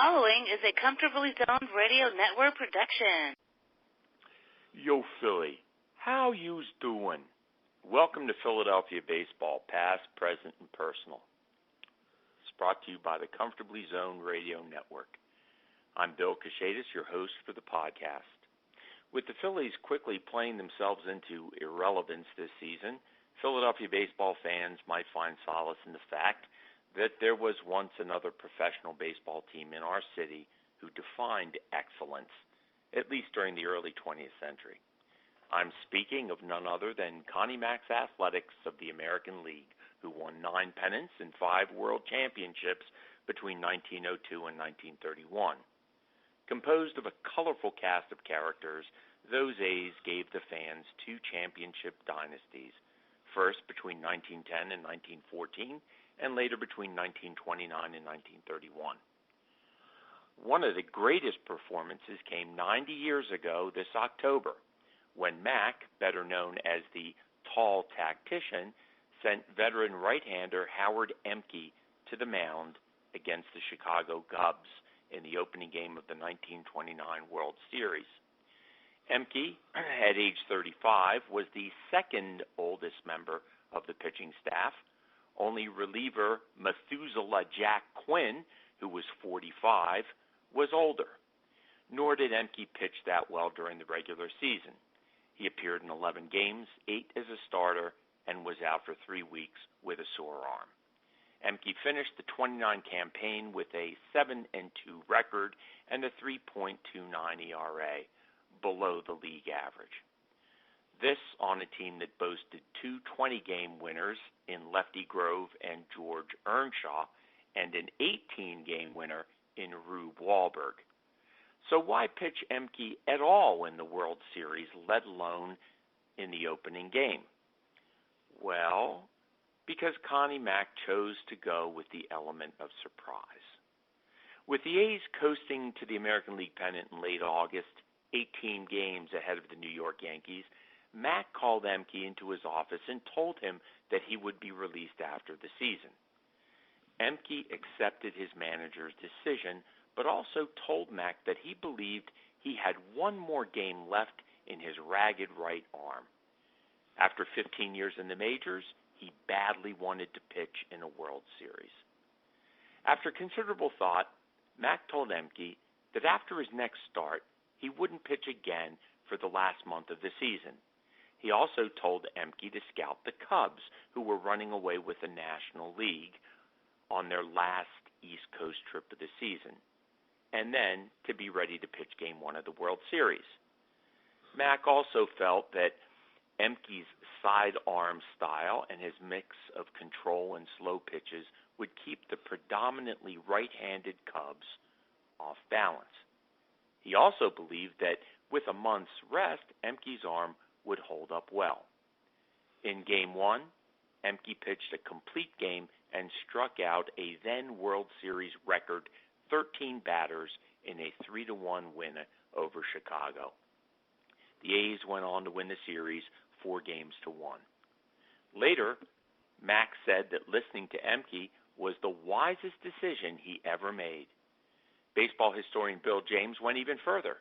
following is a Comfortably Zoned Radio Network production. Yo, Philly, how you's doing? Welcome to Philadelphia Baseball, past, present, and personal. It's brought to you by the Comfortably Zoned Radio Network. I'm Bill Kashatus, your host for the podcast. With the Phillies quickly playing themselves into irrelevance this season, Philadelphia baseball fans might find solace in the fact that there was once another professional baseball team in our city who defined excellence, at least during the early 20th century. I'm speaking of none other than Connie Mack's Athletics of the American League, who won 9 pennants and 5 world championships between 1902 and 1931. Composed of a colorful cast of characters, those A's gave the fans 2 championship dynasties, first between 1910 and 1914, and later between 1929 and 1931. One of the greatest performances came 90 years ago this October, when Mack, better known as the Tall Tactician, sent veteran right-hander Howard Ehmke to the mound against the Chicago Cubs in the opening game of the 1929 World Series. Ehmke, at age 35, was the second oldest member of the pitching staff. Only reliever Methuselah Jack Quinn, who was 45, was older. Nor did Ehmke pitch that well during the regular season. He appeared in 11 games, 8 as a starter, and was out for 3 weeks with a sore arm. Ehmke finished the 29 campaign with a 7-2 record and a 3.29 ERA, below the league average. This on a team that boasted 2 20-game winners in Lefty Grove and George Earnshaw, and an 18-game winner in Rube Wahlberg. So why pitch Ehmke at all in the World Series, let alone in the opening game? Well, because Connie Mack chose to go with the element of surprise. With the A's coasting to the American League pennant in late August, 18 games ahead of the New York Yankees, Mack called Ehmke into his office and told him that he would be released after the season. Ehmke accepted his manager's decision, but also told Mack that he believed he had one more game left in his ragged right arm. After 15 years in the majors, he badly wanted to pitch in a World Series. After considerable thought, Mack told Ehmke that after his next start, he wouldn't pitch again for the last month of the season. He also told Ehmke to scout the Cubs, who were running away with the National League on their last East Coast trip of the season, and then to be ready to pitch Game 1 of the World Series. Mack also felt that Ehmke's sidearm style and his mix of control and slow pitches would keep the predominantly right-handed Cubs off balance. He also believed that with a month's rest, Ehmke's arm would hold up well. In Game 1, Ehmke pitched a complete game and struck out a then World Series record 13 batters in a 3-1 win over Chicago. The A's went on to win the series 4-1. Later, Mack said that listening to Ehmke was the wisest decision he ever made. Baseball historian Bill James went even further,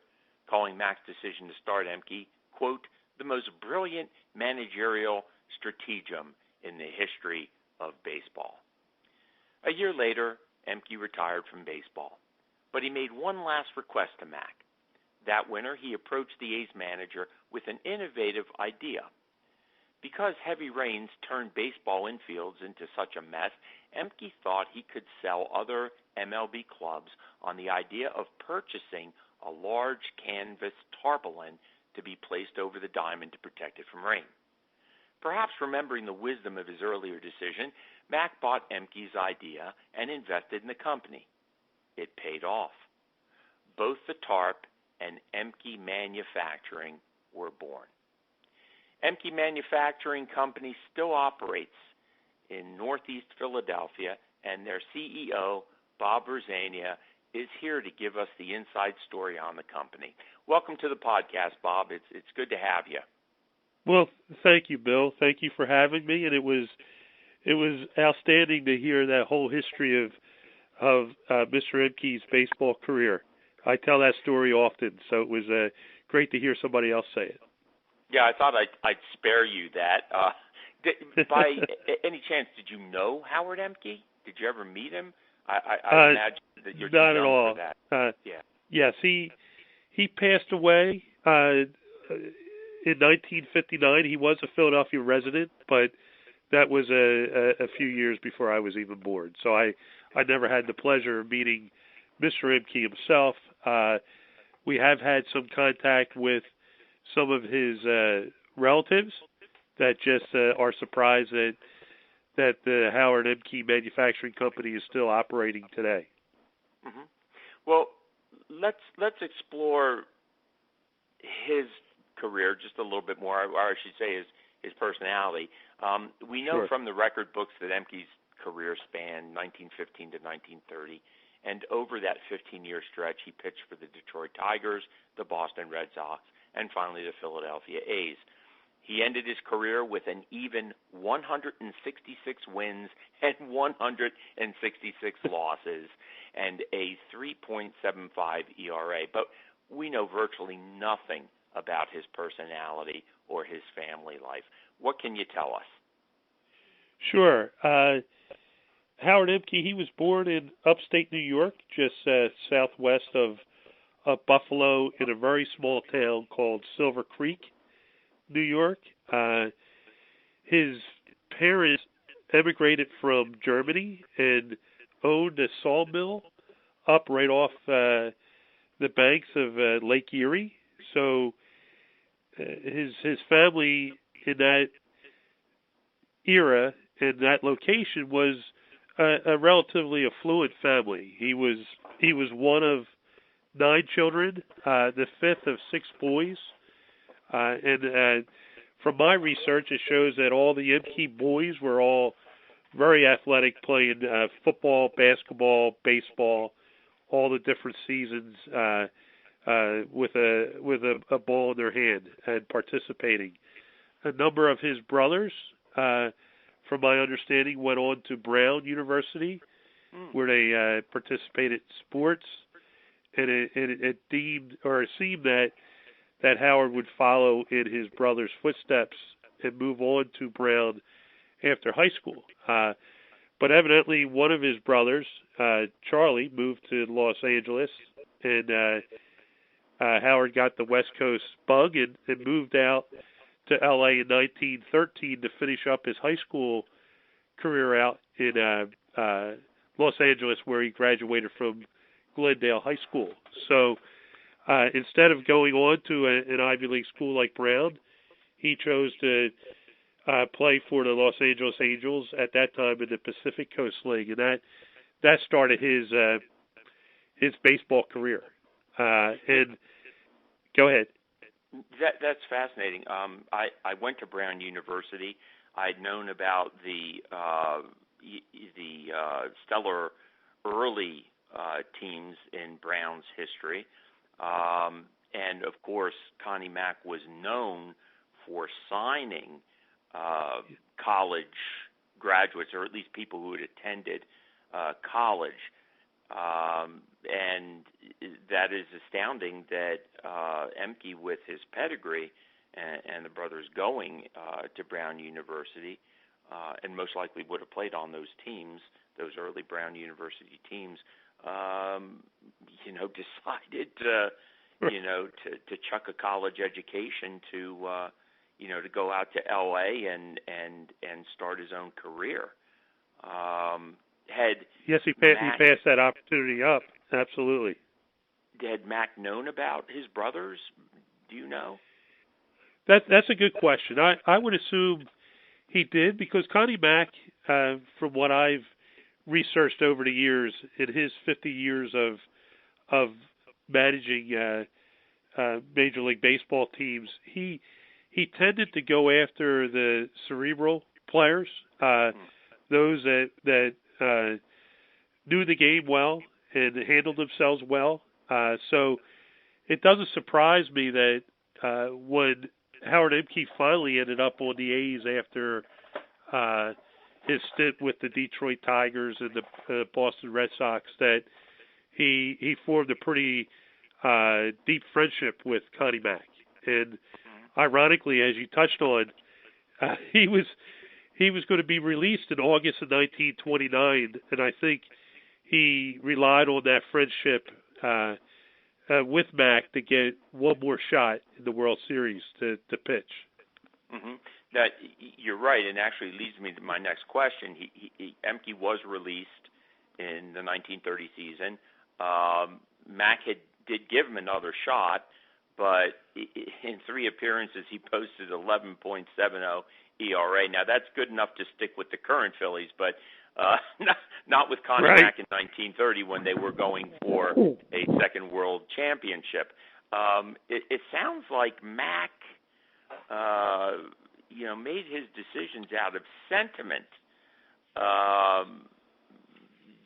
calling Mack's decision to start Ehmke, quote, the most brilliant managerial stratagem in the history of baseball. A year later, Ehmke retired from baseball, but he made one last request to Mack. That winter, he approached the A's manager with an innovative idea. Because heavy rains turned baseball infields into such a mess, Ehmke thought he could sell other MLB clubs on the idea of purchasing a large canvas tarpaulin to be placed over the diamond to protect it from rain. Perhaps remembering the wisdom of his earlier decision, Mack bought Ehmke's idea and invested in the company. It paid off. Both the tarp and Ehmke Manufacturing were born. Ehmke Manufacturing Company still operates in Northeast Philadelphia, and their CEO, Bob Rosania, is here to give us the inside story on the company. Welcome to the podcast, Bob. It's good to have you. Well, thank you, Bill. Thank you for having me, and it was outstanding to hear that whole history of of Mr. Ehmke's baseball career. I tell that story often, so it was great to hear somebody else say it. Yeah, I thought I'd spare you that. By any chance, did you know Howard Ehmke? Did you ever meet him? I imagine that you're too not young at all. for that. Yeah. Yes, he passed away in 1959. He was a Philadelphia resident, but that was a few years before I was even born. So I never had the pleasure of meeting Mr. Ehmke himself. We have had some contact with some of his relatives that just are surprised that the Howard Ehmke Manufacturing Company is still operating today. Mm-hmm. Well, let's explore his career just a little bit more, or I should say his personality. We know Sure. from the record books that Ehmke's career spanned 1915 to 1930, and over that 15-year stretch, he pitched for the Detroit Tigers, the Boston Red Sox, and finally the Philadelphia A's. He ended his career with an even 166 wins and 166 losses and a 3.75 ERA. But we know virtually nothing about his personality or his family life. What can you tell us? Sure. Howard Ehmke, he was born in upstate New York, just southwest of Buffalo, in a very small town called Silver Creek, New York. His parents emigrated from Germany and owned a sawmill up right off the banks of Lake Erie. So his family in that era and that location was a relatively affluent family. He was one of 9 children, the fifth of 6 boys, and from my research, it shows that all the Ehmke boys were all very athletic, playing football, basketball, baseball, all the different seasons with a ball in their hand and participating. A number of his brothers, from my understanding, went on to Brown University, where they participated in sports, and it seemed that Howard would follow in his brother's footsteps and move on to Brown after high school. But evidently, one of his brothers, Charlie, moved to Los Angeles, and Howard got the West Coast bug and moved out to L.A. in 1913 to finish up his high school career out in Los Angeles, where he graduated from Glendale High School. So instead of going on to an Ivy League school like Brown, he chose to play for the Los Angeles Angels at that time in the Pacific Coast League, and that started his baseball career. And go ahead. That's fascinating. I went to Brown University. I'd known about the stellar early teams in Brown's history, and of course, Connie Mack was known for signing college graduates, or at least people who had attended college. And that is astounding that Ehmke, with his pedigree and the brothers going to Brown University, and most likely would have played on those teams, those early Brown University teams, decided to chuck a college education to go out to L.A. and start his own career. Yes, he passed that opportunity up. Absolutely. Had Mac known about his brothers? Do you know? That's a good question. I would assume he did, because Connie Mack, from what I've researched over the years, in his 50 years of managing Major League Baseball teams, he tended to go after the cerebral players, those that knew the game well and handled themselves well. So it doesn't surprise me that when Howard Ehmke finally ended up on the A's after his stint with the Detroit Tigers and the Boston Red Sox that he formed a pretty deep friendship with Connie Mack. And ironically, as you touched on, he was going to be released in August of 1929, and I think he relied on that friendship with Mack to get one more shot in the World Series to pitch. Mm-hmm. That you're right, and actually leads me to my next question. Ehmke was released in the 1930 season. Mack did give him another shot, but in 3 appearances he posted 11.70 ERA. Now that's good enough to stick with the current Phillies, but not with Connie Mack in 1930 when they were going for a second World Championship. It sounds like Mack, made his decisions out of sentiment.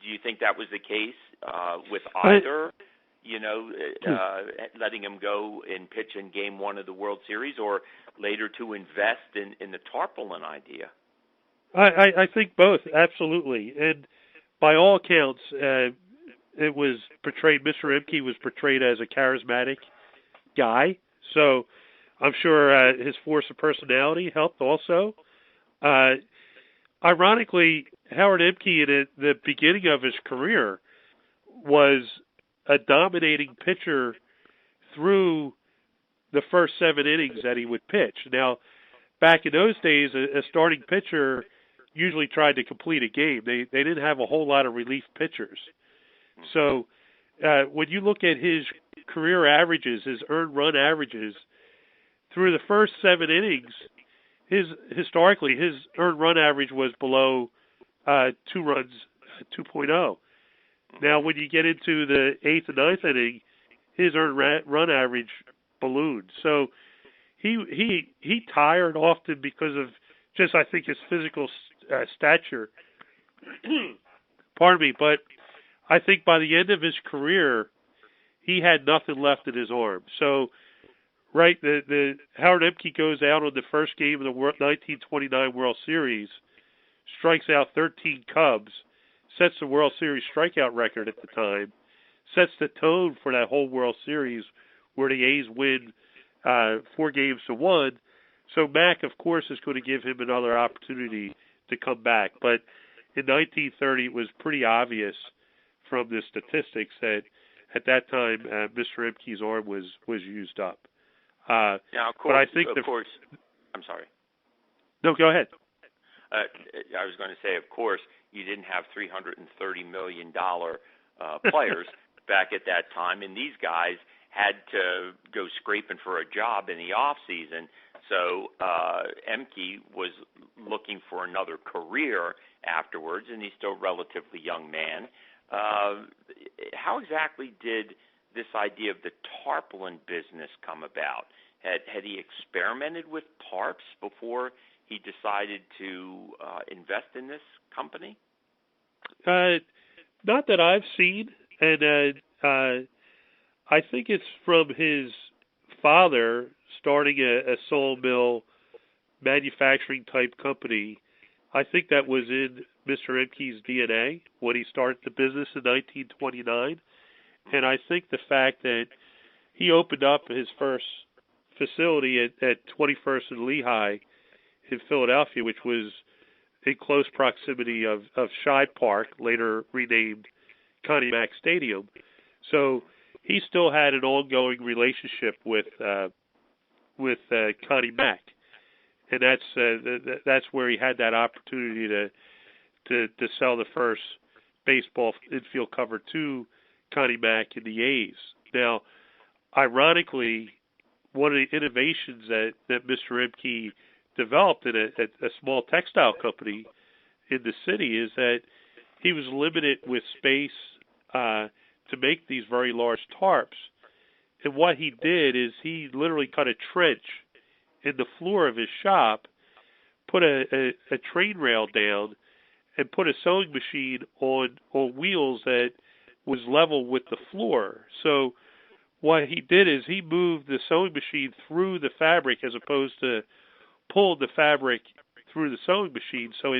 Do you think that was the case with either? Letting him go and pitch in Game 1 of the World Series, or later to invest in the tarpaulin idea? I think both, absolutely. And by all accounts, it was portrayed, Mr. Ehmke was portrayed as a charismatic guy. So I'm sure his force of personality helped also. Ironically, Howard Ehmke, in the beginning of his career, was a dominating pitcher through the first 7 innings that he would pitch. Now, back in those days, a starting pitcher usually tried to complete a game. They didn't have a whole lot of relief pitchers. So when you look at his career averages, his earned run averages, through the first 7 innings, historically his earned run average was below 2 runs, 2.0. Now, when you get into the 8th and 9th inning, his earned run average ballooned. So he tired often because of just, I think, his physical stature. Pardon me, but I think by the end of his career, he had nothing left in his arm. So, right, the Howard Ehmke goes out on the first game of the 1929 World Series, strikes out 13 Cubs, sets the World Series strikeout record at the time, sets the tone for that whole World Series where the A's win 4-1. So Mack, of course, is going to give him another opportunity to come back. But in 1930, it was pretty obvious from the statistics that at that time, Mr. Ehmke's arm was used up. Now, of course, but I think I'm sorry. No, go ahead. I was going to say, of course, you didn't have $330 million players back at that time, and these guys had to go scraping for a job in the off season. So Ehmke was looking for another career afterwards, and he's still a relatively young man. How exactly did this idea of the tarpaulin business come about? Had he experimented with tarps before he decided to invest in this company? Not that I've seen, and I think it's from his father starting a sawmill manufacturing type company. I think that was in Mr. Ehmke's DNA when he started the business in 1929. And I think the fact that he opened up his first facility at 21st and Lehigh in Philadelphia, which was in close proximity of Scheid Park, later renamed Connie Mack Stadium. So he still had an ongoing relationship with Connie Mack, and that's where he had that opportunity to sell the first baseball infield cover to Connie Mack and the A's. Now, ironically, one of the innovations that Mr. Ehmke developed at a small textile company in the city is that he was limited with space to make these very large tarps. And what he did is he literally cut a trench in the floor of his shop, put a train rail down, and put a sewing machine on wheels that was level with the floor. So what he did is he moved the sewing machine through the fabric as opposed to pulled the fabric through the sewing machine. So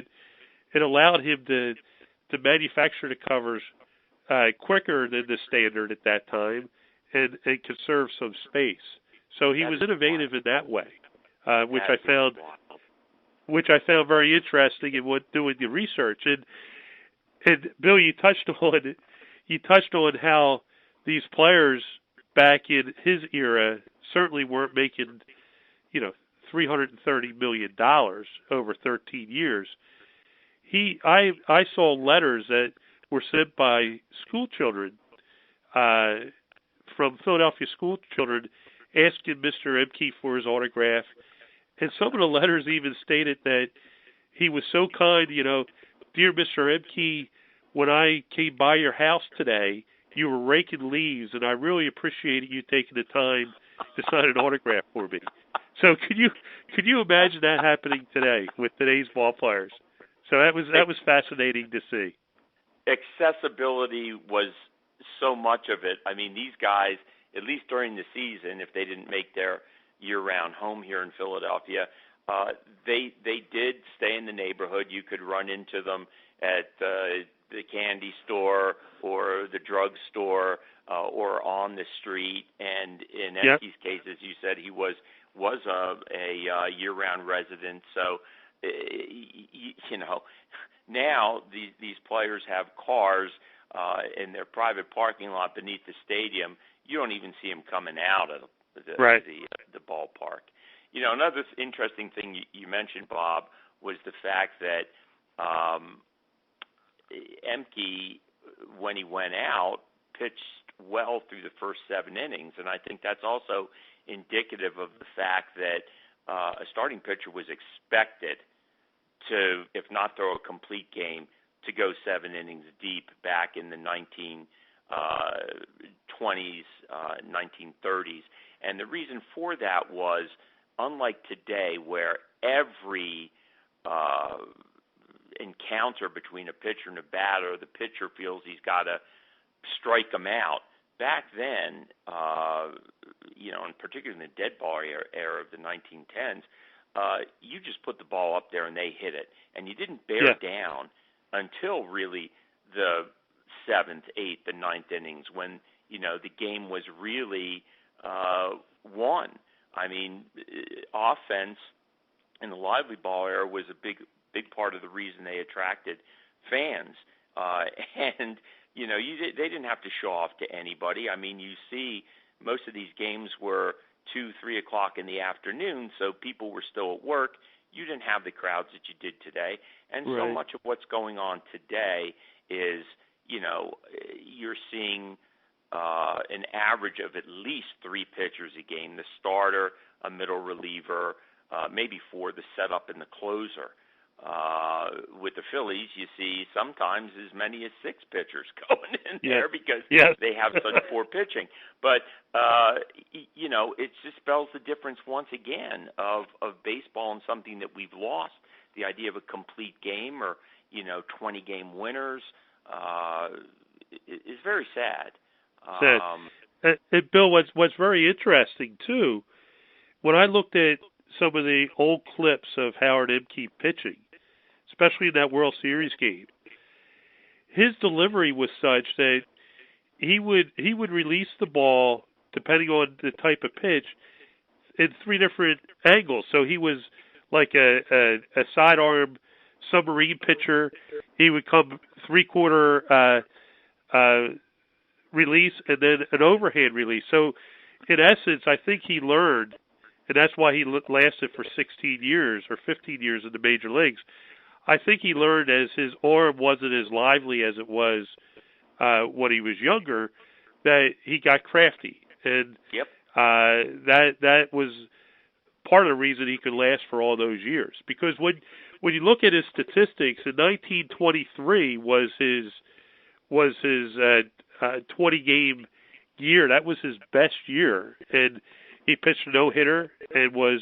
it allowed him to manufacture the covers quicker than the standard at that time, and conserve some space. So he was innovative in that way, which I found very interesting in doing the research. And Bill, you touched on how these players back in his era certainly weren't making, $330 million over 13 years. I saw letters that were sent by school children, from Philadelphia school children, asking Mr. Ehmke for his autograph. And some of the letters even stated that he was so kind, dear Mr. Ehmke, when I came by your house today, you were raking leaves, and I really appreciated you taking the time to sign an autograph for me. So could you imagine that happening today with today's ball players? So that was fascinating to see. Accessibility was so much of it. I mean, these guys, at least during the season, if they didn't make their year-round home here in Philadelphia, they did stay in the neighborhood. You could run into them at the candy store or the drug store or on the street. And in Ehmke's case, as you said, he was a year-round resident. So, now these players have cars in their private parking lot beneath the stadium. You don't even see them coming out of the ballpark. Another interesting thing you mentioned, Bob, was the fact that Ehmke, when he went out, pitched well through the first 7 innings, and I think that's also indicative of the fact that a starting pitcher was expected to, if not throw a complete game, to go 7 innings deep back in the 1920s, 1930s. And the reason for that was, unlike today, where every encounter between a pitcher and a batter, the pitcher feels he's got to strike him out. Back then, and particularly in the dead ball era of the 1910s, you just put the ball up there and they hit it. And you didn't bear down until really the 7th, 8th, and 9th innings when, the game was really won. I mean, offense in the lively ball era was a big part of the reason they attracted fans. And they didn't have to show off to anybody. I mean, you see most of these games were 2, 3 o'clock in the afternoon, so people were still at work. You didn't have the crowds that you did today. And so much of what's going on today is, you're seeing an average of at least 3 pitchers a game, the starter, a middle reliever, maybe 4, the setup, and the closer. With the Phillies, you see sometimes as many as 6 pitchers going in there because they have such poor pitching. But, it just spells the difference once again of baseball and something that we've lost, the idea of a complete game or, 20-game winners is very sad. And Bill, what's very interesting, too, when I looked at some of the old clips of Howard Ehmke pitching, especially in that World Series game, his delivery was such that he would release the ball, depending on the type of pitch, in 3 different angles. So he was like a sidearm submarine pitcher. He would come 3-quarter release and then an overhand release. So in essence, I think he learned, and that's why he lasted for 16 years or 15 years in the major leagues. I think he learned, as his arm wasn't as lively as it was when he was younger, that he got crafty. And that was part of the reason he could last for all those years. Because when you look at his statistics, in 1923 was his 20-game year. That was his best year, and he pitched a no-hitter and was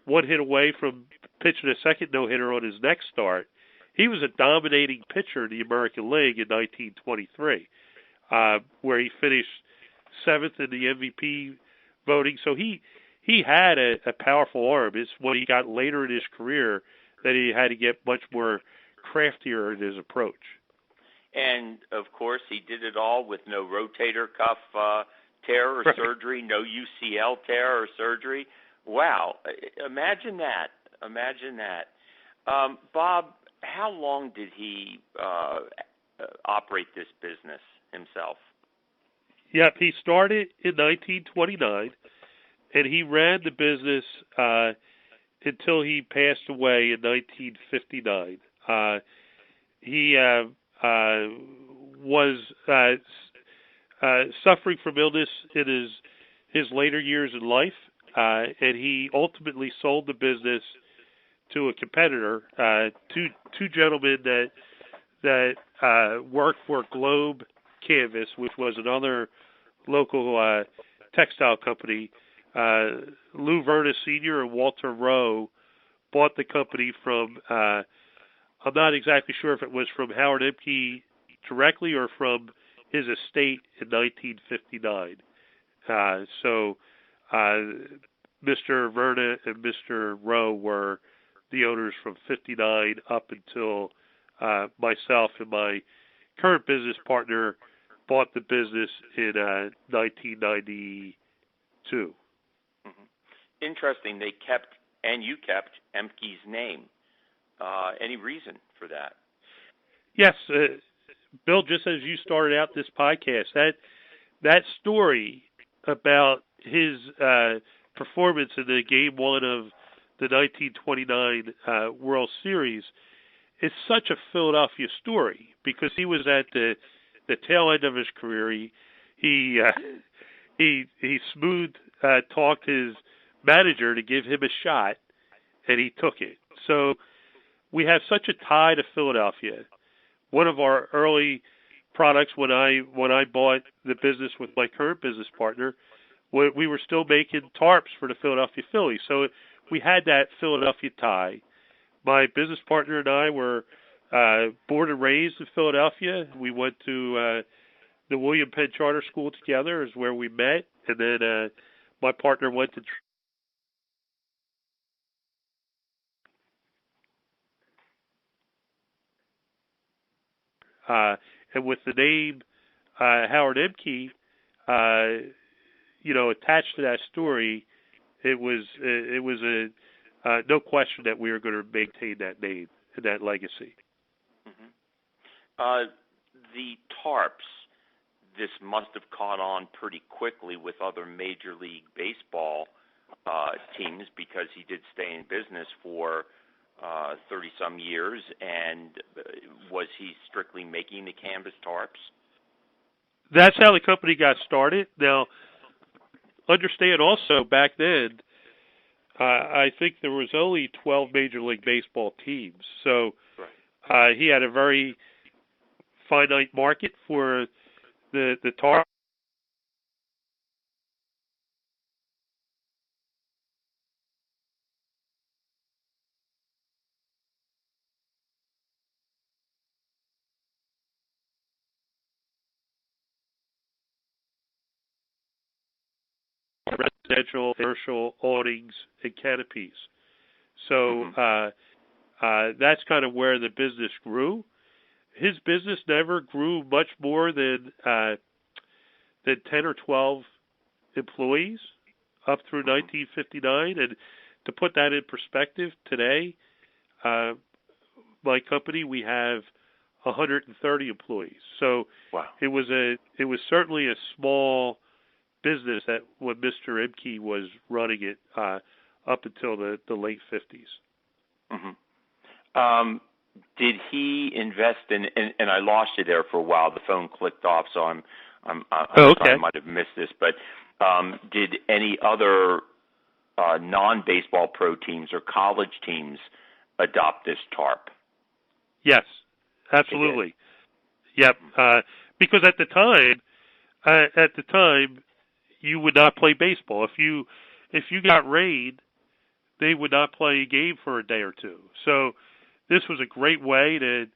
one hit away from pitching a second no-hitter on his next start. He was a dominating pitcher in the American League in 1923, where he finished 7th in the MVP voting. So he had a powerful arm. It's when he got later in his career that he had to get much more craftier in his approach. And, of course, he did it all with no rotator cuff tear or surgery, no UCL tear or surgery. Wow. Imagine that. Imagine that. Bob, how long did he operate this business himself? Yep, he started in 1929, and he ran the business until he passed away in 1959. He was suffering from illness in his later years in life, and he ultimately sold the business to a competitor, two gentlemen that worked for Globe Canvas, which was another local textile company. Lou Verna Sr. and Walter Rowe bought the company from, I'm not exactly sure if it was from Howard Ehmke directly or from his estate in 1959. So Mr. Verna and Mr. Rowe were the owners from 59 up until myself and my current business partner bought the business in 1992. Mm-hmm. Interesting. They kept, and you kept, Ehmke's name. Any reason for that? Yes, Bill, just as you started out this podcast, that story about his performance in the Game 1 of the 1929 World Series is such a Philadelphia story because he was at the tail end of his career. He smooth talked his manager to give him a shot, and he took it. So we have such a tie to Philadelphia. One of our early products when I bought the business with my current business partner, we were still making tarps for the Philadelphia Phillies. So we had that Philadelphia tie. My business partner and I were born and raised in Philadelphia. We went to the William Penn Charter School together, is where we met, and then my partner went to and with the name Howard Ehmke, attached to that story, it was a no question that we were going to maintain that name and that legacy. Mm-hmm. The tarps, this must have caught on pretty quickly with other Major League Baseball teams because he did stay in business for 30-some years. And was he strictly making the canvas tarps? That's how the company got started. Now, understand also back then, I think there was only 12 Major League Baseball teams. So he had a very finite market for the tarp. Residential, commercial awnings, and canopies. So that's kind of where the business grew. His business never grew much more than 10 or 12 employees up through 1959. And to put that in perspective, today, my company, we have 130 employees. So it was certainly a small business that when Mr. Ehmke was running it up until the late 50s. Mm-hmm. Did he invest in? And I lost you there for a while. The phone clicked off, so I might have missed this. But did any other non-baseball pro teams or college teams adopt this tarp? Yes, absolutely. Yep. Because at the time, you would not play baseball. If you got rained, they would not play a game for a day or two. So this was a great way to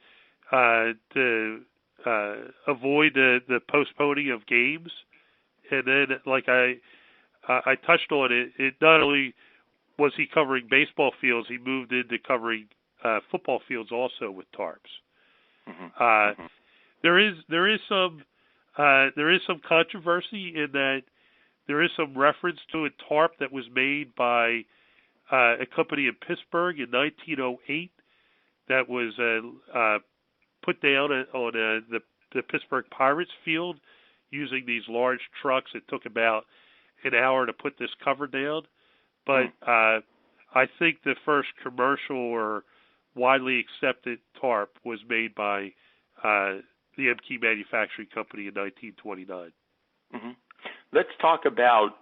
avoid the postponing of games. And then, like I touched on it, not only was he covering baseball fields, he moved into covering football fields also with tarps. Mm-hmm. There is some controversy in that there is some reference to a tarp that was made by a company in Pittsburgh in 1908 that was put down on the Pittsburgh Pirates field using these large trucks. It took about an hour to put this cover down. But I think the first commercial or widely accepted tarp was made by the Ehmke Manufacturing Company in 1929. Mm-hmm. Let's talk about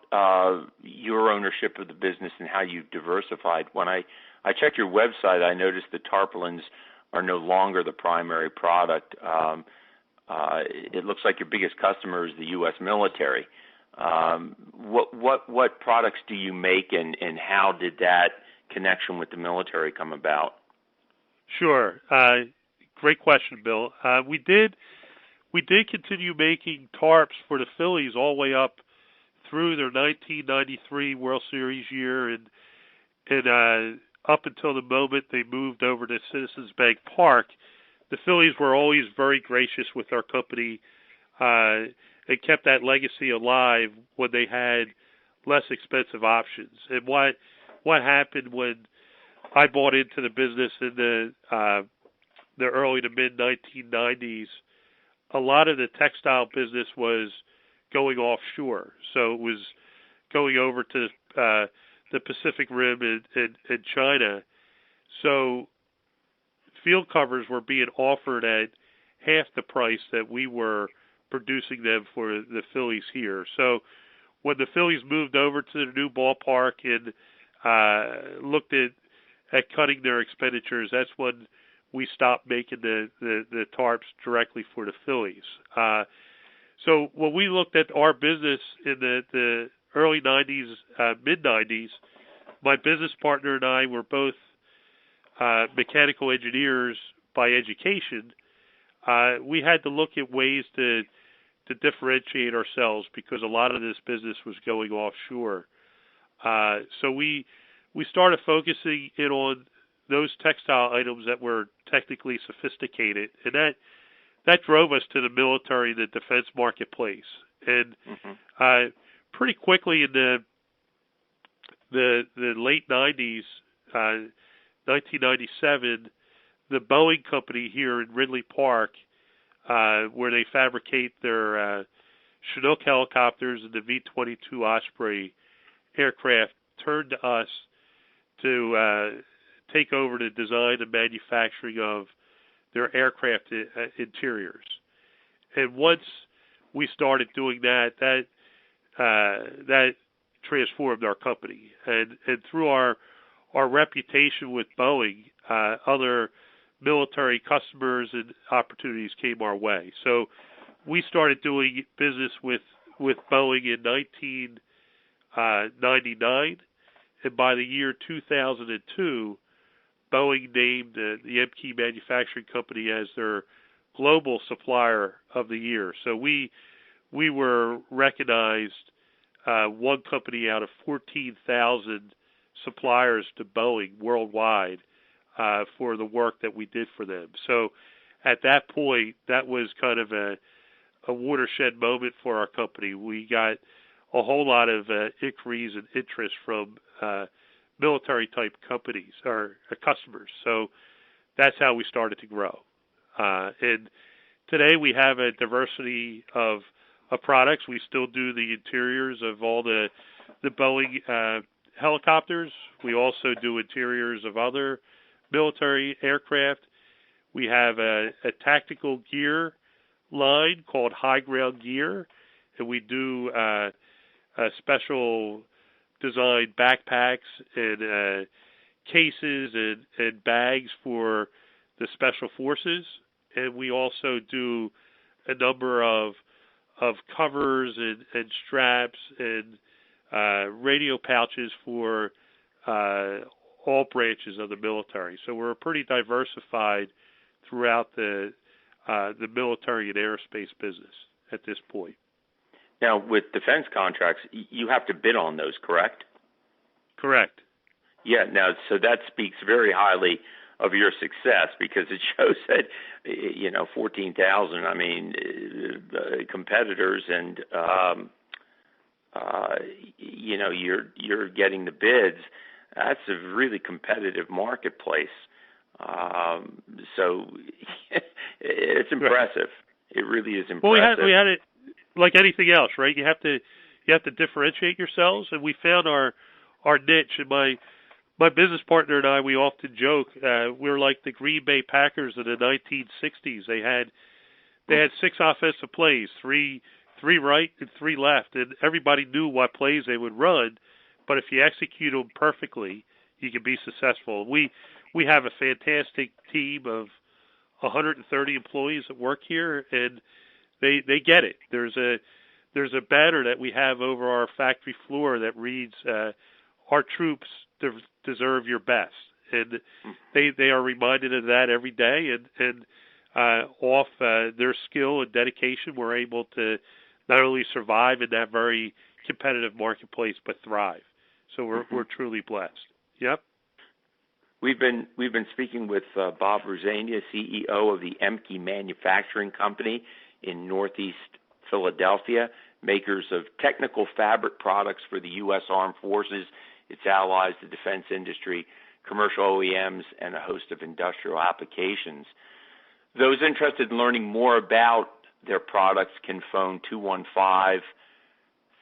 your ownership of the business and how you've diversified. When I checked your website, I noticed the tarpaulins are no longer the primary product. It looks like your biggest customer is the U.S. military. What products do you make, and how did that connection with the military come about? Sure. Great question, Bill. We did continue making tarps for the Phillies all the way up through their 1993 World Series year, and up until the moment they moved over to Citizens Bank Park. The Phillies were always very gracious with our company and kept that legacy alive when they had less expensive options. And what happened when I bought into the business in the early to mid 1990s, a lot of the textile business was going offshore. So it was going over to the Pacific Rim and China. So field covers were being offered at half the price that we were producing them for the Phillies here. So when the Phillies moved over to the new ballpark and looked at cutting their expenditures, that's when we stopped making the tarps directly for the Phillies. So when we looked at our business in the early 90s, mid 90s, my business partner and I were both mechanical engineers by education. We had to look at ways to differentiate ourselves because a lot of this business was going offshore. So we started focusing in on those textile items that were technically sophisticated, and that drove us to the military, the defense marketplace. And pretty quickly in the late 90s, 1997, the Boeing company here in Ridley Park, where they fabricate their Chinook helicopters and the V-22 Osprey aircraft, turned to us to take over the design and manufacturing of their aircraft interiors. And once we started doing that transformed our company. And through our reputation with Boeing, other military customers and opportunities came our way. So we started doing business with Boeing in 1999, and by the year 2002, Boeing named the Ehmke Manufacturing Company as their global supplier of the year. So we were recognized one company out of 14,000 suppliers to Boeing worldwide for the work that we did for them. So at that point, that was kind of a watershed moment for our company. We got a whole lot of inquiries and interest from military-type companies or customers. So that's how we started to grow. And today we have a diversity of products. We still do the interiors of all the Boeing helicopters. We also do interiors of other military aircraft. We have a tactical gear line called High Ground Gear, and we do special designed backpacks and cases and bags for the special forces. And we also do a number of covers and straps and radio pouches for all branches of the military. So we're pretty diversified throughout the military and aerospace business at this point. Now, with defense contracts, you have to bid on those, correct? Correct. Yeah. Now, so that speaks very highly of your success, because it shows that 14,000. I mean, competitors, and you're getting the bids. That's a really competitive marketplace. So it's impressive. Right. It really is impressive. Well, we had it like anything else, right? You have to differentiate yourselves, and we found our niche. And my business partner and I, we often joke we're like the Green Bay Packers in the 1960s. They had 6 offensive plays, three right and 3 left, and everybody knew what plays they would run. But if you execute them perfectly, you can be successful. We have a fantastic team of 130 employees that work here, and they get it. There's a banner that we have over our factory floor that reads, "Our troops deserve your best," and they are reminded of that every day. And off their skill and dedication, we're able to not only survive in that very competitive marketplace but thrive. So we're truly blessed. Yep. We've been speaking with Bob Rosania, CEO of the Ehmke Manufacturing Company in Northeast Philadelphia, makers of technical fabric products for the U.S. Armed Forces, its allies, the defense industry, commercial OEMs, and a host of industrial applications. Those interested in learning more about their products can phone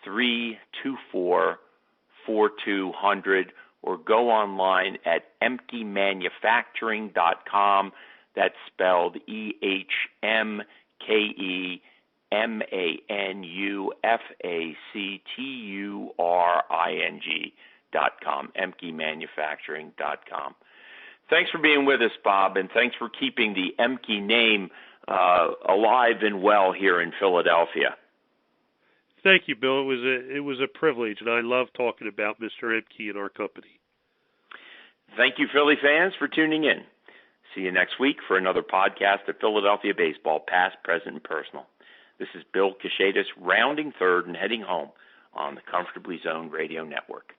215-324-4200 or go online at ehmkemanufacturing.com. That's spelled EHMKEMANUFACTURING.com, ehmkemanufacturing.com. Thanks for being with us, Bob, and thanks for keeping the Ehmke name alive and well here in Philadelphia. Thank you, Bill. It was a privilege, and I love talking about Mr. Ehmke and our company. Thank you, Philly fans, for tuning in. See you next week for another podcast of Philadelphia baseball, past, present, and personal. This is Bill Kashatus, rounding third and heading home on the Comfortably Zoned Radio Network.